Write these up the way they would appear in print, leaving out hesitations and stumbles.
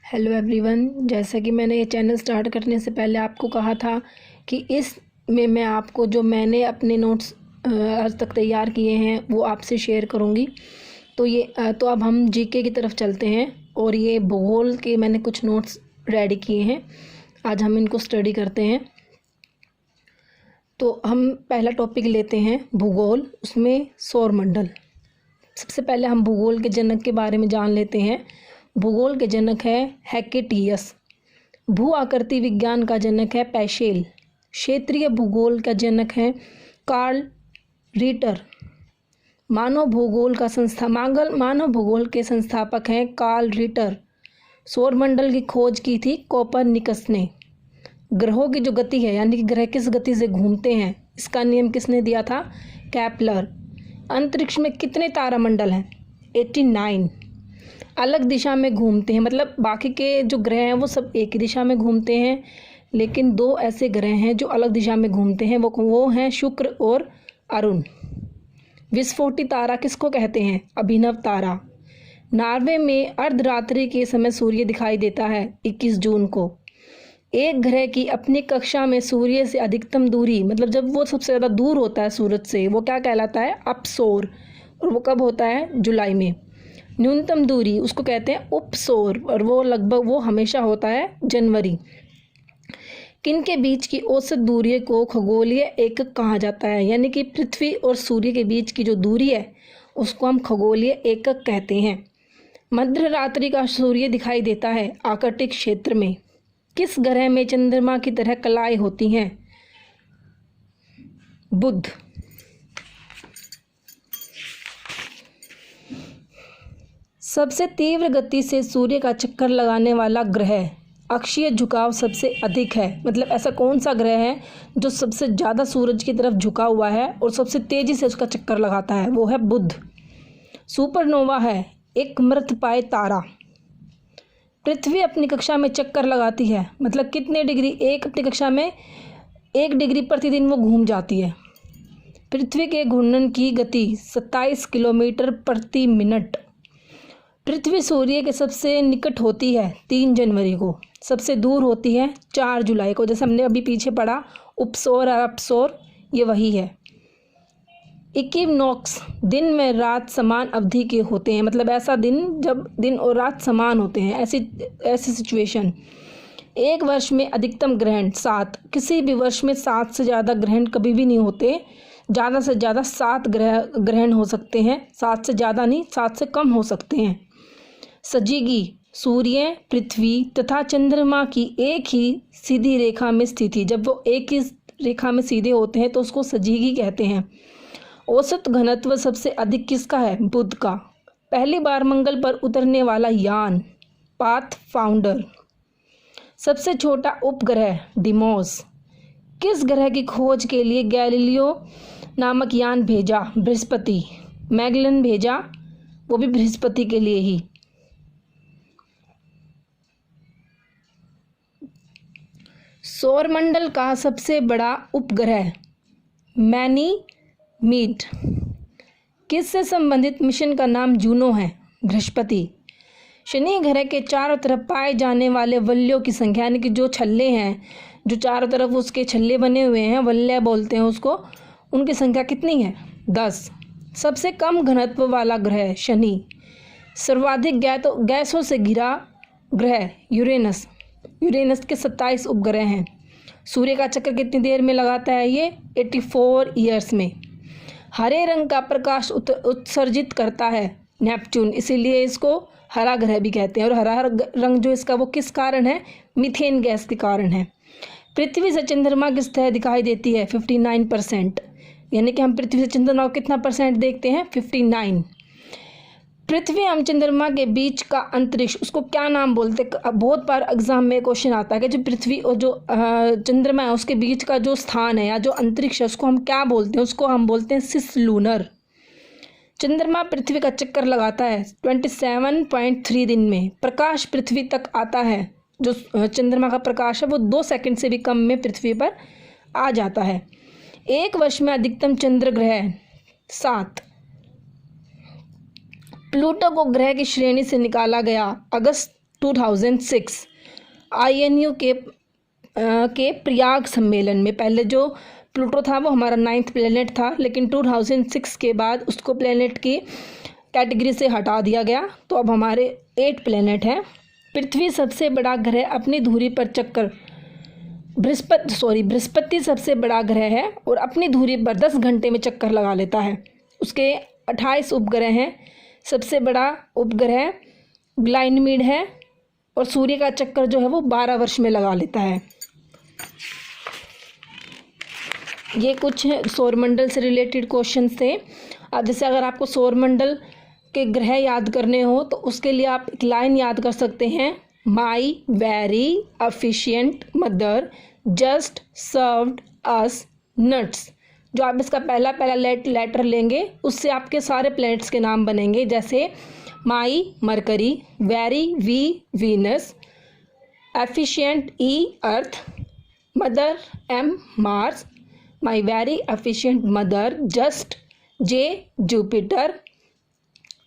Hello everyone. जैसा कि मैंने ये चैनल स्टार्ट करने से पहले आपको कहा था कि इसमें मैं आपको जो मैंने अपने नोट्स आज तक तैयार किए हैं वो आपसे शेयर करूंगी। तो अब हम जीके की तरफ चलते हैं और ये भूगोल के मैंने कुछ नोट्स रेडी किए हैं। आज हम इनको स्टडी करते हैं। तो हम पहला टॉपिक लेते हैं भूगोल, उसमें सौरमंडल। सबसे पहले हम भूगोल के जनक के बारे में जान लेते हैं। भूगोल के जनक है हेकेटियस। भू आकृति विज्ञान का जनक है पैशेल। क्षेत्रीय भूगोल का जनक है कार्ल रिटर। मानव भूगोल के संस्थापक हैं कार्ल रिटर। सौरमंडल की खोज की थी कोपरनिकस ने। ग्रहों की जो गति है, यानी कि ग्रह किस गति से घूमते हैं, इसका नियम किसने दिया था? केपलर। अंतरिक्ष में कितने तारामंडल हैं? 89। अलग दिशा में घूमते हैं, मतलब बाकी के जो ग्रह हैं वो सब एक ही दिशा में घूमते हैं, लेकिन दो ऐसे ग्रह हैं जो अलग दिशा में घूमते हैं, वो हैं शुक्र और अरुण। विस्फोटी तारा किसको कहते हैं? अभिनव तारा। नॉर्वे में अर्धरात्रि के समय सूर्य दिखाई देता है 21 जून को। एक ग्रह की अपनी कक्षा में सूर्य से अधिकतम दूरी, मतलब जब वो सबसे ज़्यादा दूर होता है सूरज से, वो क्या कहलाता है? अपसौर। और वो कब होता है? जुलाई में। न्यूनतम दूरी उसको कहते हैं उपसौर, और वो हमेशा होता है जनवरी। किनके बीच की औसत दूरी को खगोलीय एकक कहा जाता है? यानी कि पृथ्वी और सूर्य के बीच की जो दूरी है उसको हम खगोलीय एकक कहते हैं। मध्य रात्रि का सूर्य दिखाई देता है आर्कटिक क्षेत्र में। किस ग्रह में चंद्रमा की तरह कलाएं होती हैं? बुध। सबसे तीव्र गति से सूर्य का चक्कर लगाने वाला ग्रह, अक्षीय झुकाव सबसे अधिक है, मतलब ऐसा कौन सा ग्रह है जो सबसे ज़्यादा सूरज की तरफ झुका हुआ है और सबसे तेज़ी से उसका चक्कर लगाता है? वो है बुध। सुपरनोवा है एक मृतपाय तारा। पृथ्वी अपनी कक्षा में चक्कर लगाती है, मतलब कितने डिग्री? अपनी कक्षा में 1 डिग्री प्रतिदिन वो घूम जाती है। पृथ्वी के घूर्णन की गति 27 किलोमीटर प्रति मिनट। पृथ्वी सूर्य के सबसे निकट होती है 3 जनवरी को, सबसे दूर होती है 4 जुलाई को। जैसे हमने अभी पीछे पढ़ा उपसौर और अपसौर, ये वही है। इक्विनॉक्स दिन में रात समान अवधि के होते हैं, मतलब ऐसा दिन जब दिन और रात समान होते हैं, ऐसी सिचुएशन। एक वर्ष में अधिकतम ग्रहण 7। किसी भी वर्ष में 7 से ज़्यादा ग्रहण कभी भी नहीं होते। ज़्यादा से ज़्यादा 7 ग्रहण हो सकते हैं, 7 से ज़्यादा नहीं, 7 से कम हो सकते हैं। सजीगी सूर्य, पृथ्वी तथा चंद्रमा की एक ही सीधी रेखा में स्थिति, जब वो एक ही रेखा में सीधे होते हैं तो उसको सजीगी कहते हैं। औसत घनत्व सबसे अधिक किसका है? बुध का। पहली बार मंगल पर उतरने वाला यान पाथफाउंडर। सबसे छोटा उपग्रह डिमोस। किस ग्रह की खोज के लिए गैलीलियो नामक यान भेजा? बृहस्पति। मैगलन भेजा, वो भी बृहस्पति के लिए ही। सौरमंडल का सबसे बड़ा उपग्रह मैनीमीड। किससे संबंधित मिशन का नाम जूनो है? बृहस्पति। शनि ग्रह के चारों तरफ पाए जाने वाले वलयों की संख्या, यानी कि जो छल्ले हैं, जो चारों तरफ उसके छल्ले बने हुए हैं, वलय बोलते हैं उसको, उनकी संख्या कितनी है? 10। सबसे कम घनत्व वाला ग्रह शनि। सर्वाधिक गैसों से घिरा ग्रह यूरेनस। यूरेनस के 27 उपग्रह हैं। सूर्य का चक्कर कितनी देर में लगाता है? ये 84 ईयर्स में। हरे रंग का प्रकाश उत्सर्जित करता है नेपच्यून, इसीलिए इसको हरा ग्रह भी कहते हैं। और हरा रंग जो इसका, वो किस कारण है? मीथेन गैस के कारण है। पृथ्वी से चंद्रमा की सतह दिखाई देती है 59%, यानी कि हम पृथ्वी से चंद्रमा को कितना परसेंट देखते हैं? 59। पृथ्वी एवं चंद्रमा के बीच का अंतरिक्ष, उसको क्या नाम बोलते हैं? बहुत बार एग्जाम में क्वेश्चन आता है कि जो पृथ्वी और जो चंद्रमा है उसके बीच का जो स्थान है या जो अंतरिक्ष है उसको हम क्या बोलते हैं? उसको हम बोलते हैं सिसलूनर। चंद्रमा पृथ्वी का चक्कर लगाता है 27.3 दिन में। प्रकाश पृथ्वी तक आता है, जो चंद्रमा का प्रकाश है वो 2 सेकंड से भी कम में पृथ्वी पर आ जाता है। एक वर्ष में अधिकतम चंद्र ग्रह 7। प्लूटो को ग्रह की श्रेणी से निकाला गया अगस्त 2006 INU के प्रयाग सम्मेलन में। पहले जो प्लूटो था वो हमारा 9th प्लेनेट था, लेकिन 2006 के बाद उसको प्लेनेट की कैटेगरी से हटा दिया गया, तो अब हमारे 8 प्लेनेट हैं। पृथ्वी सबसे बड़ा ग्रह अपनी धुरी पर चक्कर बृहस्पति सबसे बड़ा ग्रह है और अपनी धुरी पर 10 घंटे में चक्कर लगा लेता है। उसके 28 उपग्रह हैं। सबसे बड़ा उपग्रह ग्लाइनमीड है और सूर्य का चक्कर जो है वो 12 वर्ष में लगा लेता है। ये कुछ सौरमंडल से रिलेटेड क्वेश्चंस थे। अब जैसे अगर आपको सौरमंडल के ग्रह याद करने हो तो उसके लिए आप एक लाइन याद कर सकते हैं, माई very efficient mother just served us nuts. जो आप इसका पहला लेटर लेंगे उससे आपके सारे प्लैनेट्स के नाम बनेंगे, जैसे my Mercury, very V Venus, efficient E Earth, mother M Mars, my very efficient mother just J Jupiter,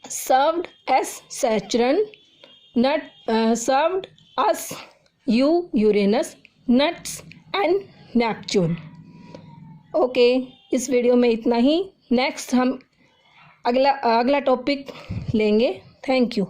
served S Saturn, nut served us U Uranus, nuts and Neptune. Okay, इस video में इतना ही। Next हम अगला topic लेंगे। Thank you.